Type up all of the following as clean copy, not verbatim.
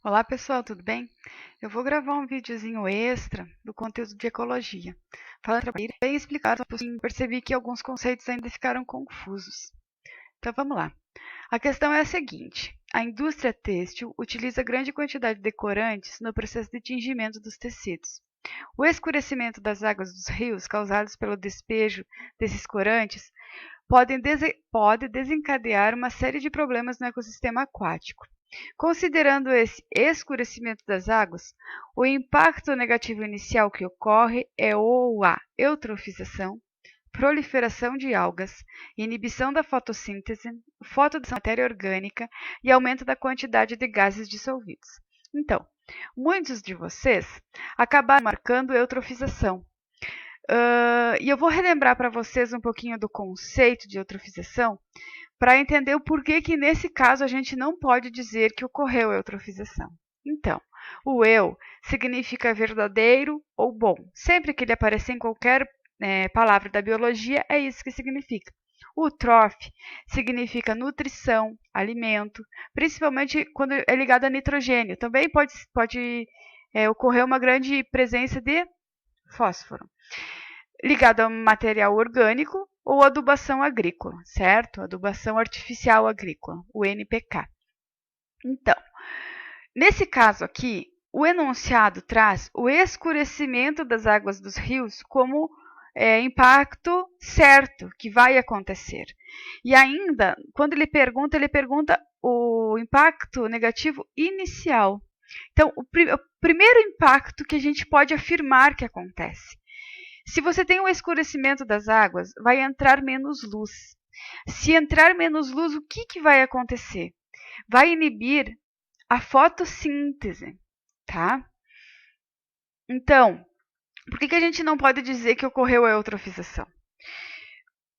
Olá pessoal, tudo bem? Eu vou gravar um videozinho extra do conteúdo de ecologia, falando para bem explicado, assim, percebi que alguns conceitos ainda ficaram confusos. Então vamos lá. A questão é a seguinte: a indústria têxtil utiliza grande quantidade de corantes no processo de tingimento dos tecidos. O escurecimento das águas dos rios causados pelo despejo desses corantes pode desencadear uma série de problemas no ecossistema aquático. Considerando esse escurecimento das águas, o impacto negativo inicial que ocorre é ou a eutrofização, proliferação de algas, inibição da fotossíntese, fotodissolução da matéria orgânica e aumento da quantidade de gases dissolvidos. Então, muitos de vocês acabaram marcando eutrofização. E eu vou relembrar para vocês um pouquinho do conceito de eutrofização para entender o porquê que nesse caso a gente não pode dizer que ocorreu a eutrofização. Então, o eu significa verdadeiro ou bom. Sempre que ele aparecer em qualquer palavra da biologia, é isso que significa. O trof significa nutrição, alimento, principalmente quando é ligado a nitrogênio. Também pode ocorrer uma grande presença de fósforo, ligado a material orgânico ou adubação agrícola, certo? Adubação artificial agrícola, o NPK. Então, nesse caso aqui, o enunciado traz o escurecimento das águas dos rios como impacto certo que vai acontecer. E ainda, quando ele pergunta o impacto negativo inicial. Então, o primeiro impacto que a gente pode afirmar que acontece. Se você tem um escurecimento das águas, vai entrar menos luz. Se entrar menos luz, o que vai acontecer? Vai inibir a fotossíntese, tá? Então, por que a gente não pode dizer que ocorreu a eutrofização?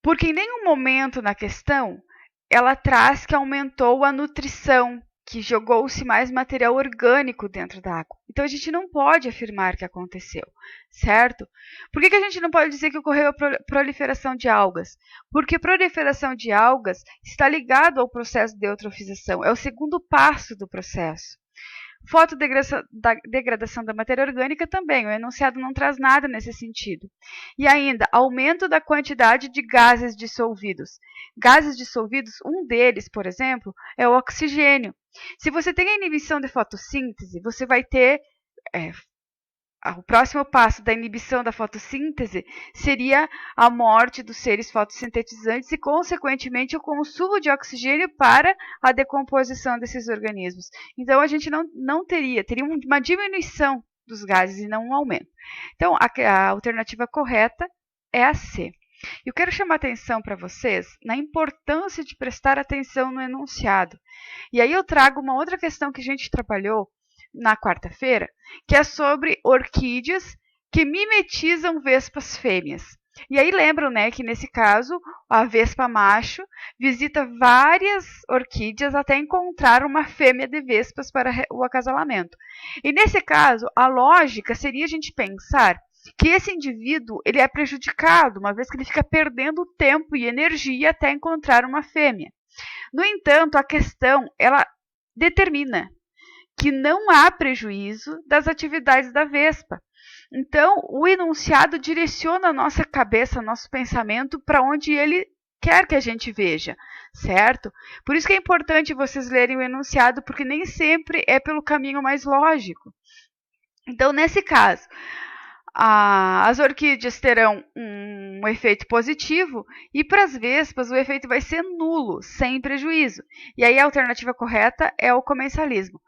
Porque em nenhum momento na questão ela traz que aumentou a nutrição, que jogou-se mais material orgânico dentro da água. Então a gente não pode afirmar que aconteceu, certo? Por que a gente não pode dizer que ocorreu a proliferação de algas? Porque a proliferação de algas está ligado ao processo de eutrofização, é o segundo passo do processo. Fotodegradação da matéria orgânica também, o enunciado não traz nada nesse sentido. E ainda, aumento da quantidade de gases dissolvidos. Gases dissolvidos, um deles, por exemplo, é o oxigênio. Se você tem a inibição de fotossíntese, você vai ter o próximo passo da inibição da fotossíntese seria a morte dos seres fotossintetizantes e, consequentemente, o consumo de oxigênio para a decomposição desses organismos. Então, a gente não teria uma diminuição dos gases e não um aumento. Então, a alternativa correta é a C. Eu quero chamar atenção para vocês na importância de prestar atenção no enunciado. E aí eu trago uma outra questão que a gente trabalhou na quarta-feira, que é sobre orquídeas que mimetizam vespas fêmeas. E aí lembram, né, que nesse caso a vespa macho visita várias orquídeas até encontrar uma fêmea de vespas para o acasalamento. E nesse caso, a lógica seria a gente pensar que esse indivíduo ele é prejudicado, uma vez que ele fica perdendo tempo e energia até encontrar uma fêmea. No entanto, a questão ela determina que não há prejuízo das atividades da vespa. Então, o enunciado direciona a nossa cabeça, nosso pensamento para onde ele quer que a gente veja, certo? Por isso que é importante vocês lerem o enunciado, porque nem sempre é pelo caminho mais lógico. Então, nesse caso, as orquídeas terão um efeito positivo e para as vespas o efeito vai ser nulo, sem prejuízo. E aí a alternativa correta é o comensalismo.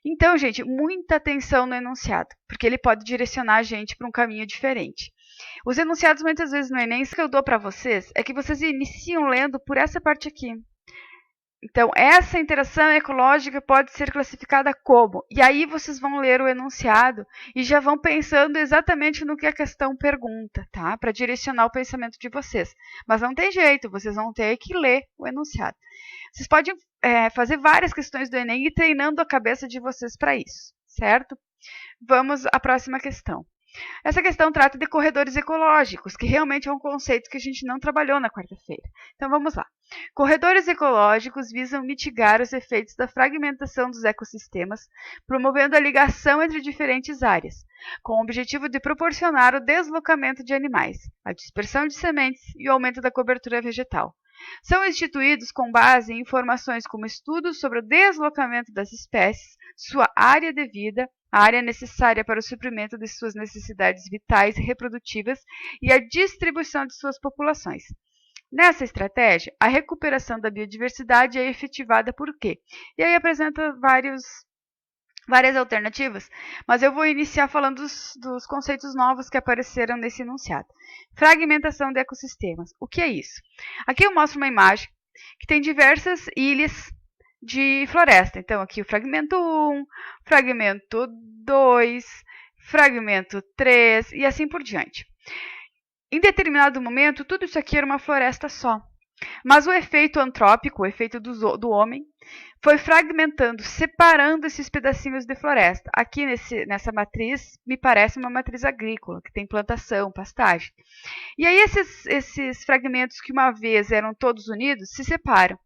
Então, gente, muita atenção no enunciado, porque ele pode direcionar a gente para um caminho diferente. Os enunciados, muitas vezes no Enem, o que eu dou para vocês é que vocês iniciam lendo por essa parte aqui. Então, essa interação ecológica pode ser classificada como? E aí vocês vão ler o enunciado e já vão pensando exatamente no que a questão pergunta, tá? Para direcionar o pensamento de vocês. Mas não tem jeito, vocês vão ter que ler o enunciado. Vocês podem fazer várias questões do Enem e treinando a cabeça de vocês para isso, certo? Vamos à próxima questão. Essa questão trata de corredores ecológicos, que realmente é um conceito que a gente não trabalhou na quarta-feira. Então vamos lá. Corredores ecológicos visam mitigar os efeitos da fragmentação dos ecossistemas, promovendo a ligação entre diferentes áreas, com o objetivo de proporcionar o deslocamento de animais, a dispersão de sementes e o aumento da cobertura vegetal. São instituídos com base em informações como estudos sobre o deslocamento das espécies, sua área de vida, a área necessária para o suprimento de suas necessidades vitais e reprodutivas e a distribuição de suas populações. Nessa estratégia, a recuperação da biodiversidade é efetivada por quê? E aí apresenta várias alternativas, mas eu vou iniciar falando dos conceitos novos que apareceram nesse enunciado. Fragmentação de ecossistemas. O que é isso? Aqui eu mostro uma imagem que tem diversas ilhas de floresta. Então, aqui o fragmento 1, fragmento 2, fragmento 3 e assim por diante. Em determinado momento, tudo isso aqui era uma floresta só. Mas o efeito antrópico, o efeito do homem, foi fragmentando, separando esses pedacinhos de floresta. Aqui nessa matriz, me parece uma matriz agrícola, que tem plantação, pastagem. E aí esses fragmentos que uma vez eram todos unidos, se separam.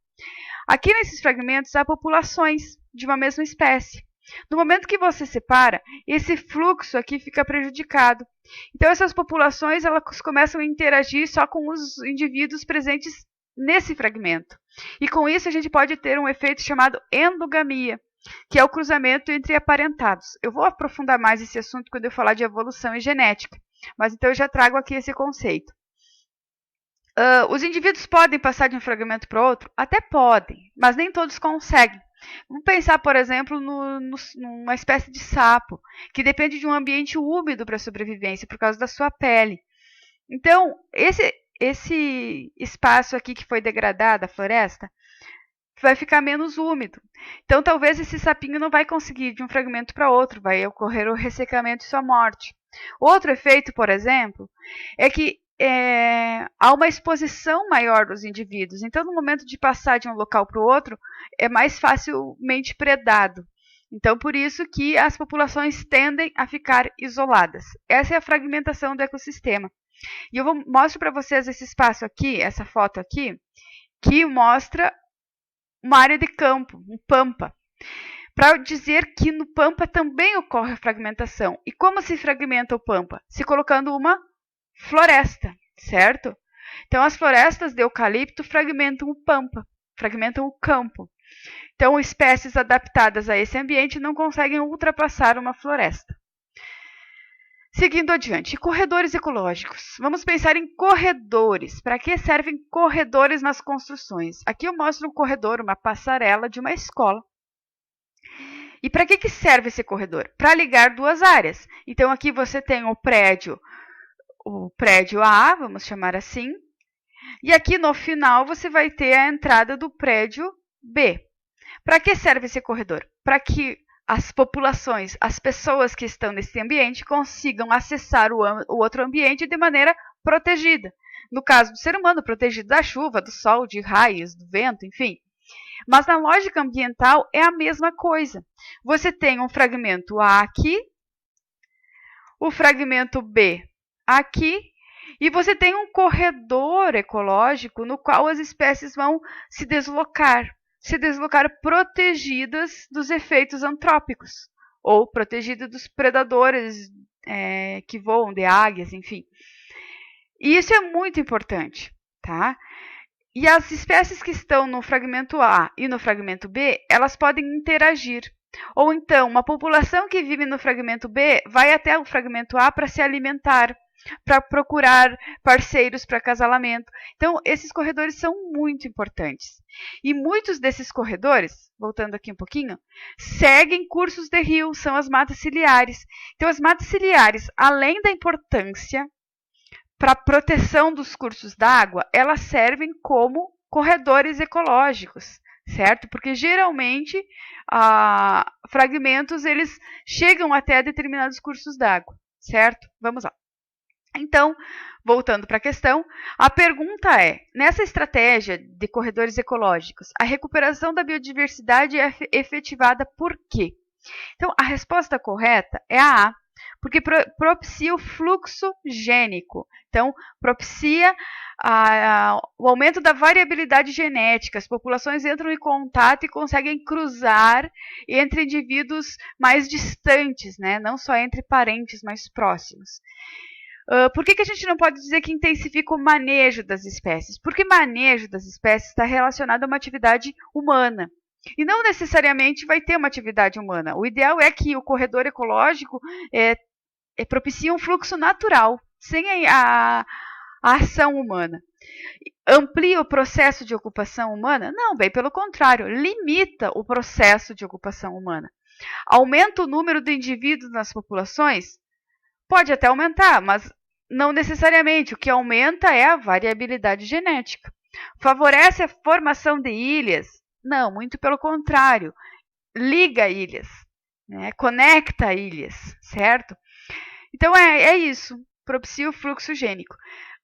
Aqui nesses fragmentos há populações de uma mesma espécie. No momento que você separa, esse fluxo aqui fica prejudicado. Então essas populações elas começam a interagir só com os indivíduos presentes nesse fragmento. E com isso a gente pode ter um efeito chamado endogamia, que é o cruzamento entre aparentados. Eu vou aprofundar mais esse assunto quando eu falar de evolução e genética, mas então eu já trago aqui esse conceito. Os indivíduos podem passar de um fragmento para outro? Até podem, mas nem todos conseguem. Vamos pensar, por exemplo, numa espécie de sapo, que depende de um ambiente úmido para a sobrevivência, por causa da sua pele. Então, esse espaço aqui que foi degradado, a floresta, vai ficar menos úmido. Então, talvez esse sapinho não vai conseguir ir de um fragmento para outro, vai ocorrer o ressecamento e sua morte. Outro efeito, por exemplo, é que há uma exposição maior dos indivíduos. Então, no momento de passar de um local para o outro, é mais facilmente predado. Então, por isso que as populações tendem a ficar isoladas. Essa é a fragmentação do ecossistema. E eu mostro para vocês esse espaço aqui, essa foto aqui, que mostra uma área de campo, um pampa, para dizer que no pampa também ocorre a fragmentação. E como se fragmenta o pampa? Se colocando uma floresta, certo? Então, as florestas de eucalipto fragmentam o pampa, fragmentam o campo. Então, espécies adaptadas a esse ambiente não conseguem ultrapassar uma floresta. Seguindo adiante, corredores ecológicos. Vamos pensar em corredores. Para que servem corredores nas construções? Aqui eu mostro um corredor, uma passarela de uma escola. E para que serve esse corredor? Para ligar duas áreas. Então, aqui você tem o prédio A, vamos chamar assim. E aqui no final você vai ter a entrada do prédio B. Para que serve esse corredor? Para que as populações, as pessoas que estão nesse ambiente consigam acessar o outro ambiente de maneira protegida. No caso do ser humano, protegido da chuva, do sol, de raios, do vento, enfim. Mas na lógica ambiental é a mesma coisa. Você tem um fragmento A aqui, o fragmento B aqui, e você tem um corredor ecológico no qual as espécies vão se deslocar protegidas dos efeitos antrópicos, ou protegidas dos predadores que voam, de águias, enfim. E isso é muito importante, tá? E as espécies que estão no fragmento A e no fragmento B, elas podem interagir. Ou então, uma população que vive no fragmento B vai até o fragmento A para se alimentar, para procurar parceiros para acasalamento. Então, esses corredores são muito importantes. E muitos desses corredores, voltando aqui um pouquinho, seguem cursos de rio, são as matas ciliares. Então, as matas ciliares, além da importância para a proteção dos cursos d'água, elas servem como corredores ecológicos, certo? Porque geralmente fragmentos eles chegam até determinados cursos d'água, certo? Vamos lá. Então, voltando para a questão, a pergunta é, nessa estratégia de corredores ecológicos, a recuperação da biodiversidade é efetivada por quê? Então, a resposta correta é a A, porque propicia o fluxo gênico. Então, propicia o aumento da variabilidade genética. As populações entram em contato e conseguem cruzar entre indivíduos mais distantes, né? Não só entre parentes mais próximos. Por que a gente não pode dizer que intensifica o manejo das espécies? Porque manejo das espécies está relacionado a uma atividade humana. E não necessariamente vai ter uma atividade humana. O ideal é que o corredor ecológico propicie um fluxo natural, sem a ação humana. Amplia o processo de ocupação humana? Não, bem pelo contrário, limita o processo de ocupação humana. Aumenta o número de indivíduos nas populações? Pode até aumentar, mas não necessariamente. O que aumenta é a variabilidade genética. Favorece a formação de ilhas? Não, muito pelo contrário. Liga ilhas, né? Conecta ilhas, certo? Então é isso, propicia o fluxo gênico.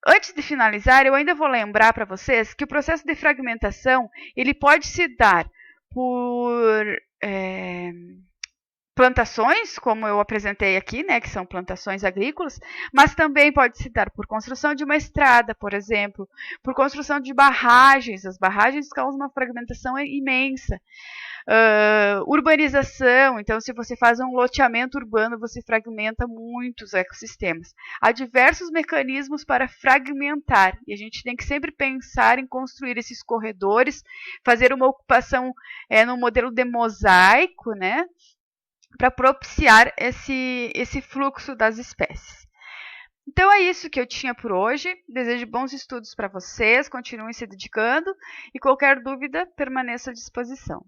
Antes de finalizar, eu ainda vou lembrar para vocês que o processo de fragmentação ele pode se dar por plantações, como eu apresentei aqui, né, que são plantações agrícolas, mas também pode se dar por construção de uma estrada, por exemplo, por construção de barragens. As barragens causam uma fragmentação imensa. Urbanização, então se você faz um loteamento urbano, você fragmenta muitos ecossistemas. Há diversos mecanismos para fragmentar, e a gente tem que sempre pensar em construir esses corredores, fazer uma ocupação no modelo de mosaico, né, para propiciar esse fluxo das espécies. Então é isso que eu tinha por hoje. Desejo bons estudos para vocês, continuem se dedicando e qualquer dúvida permaneça à disposição.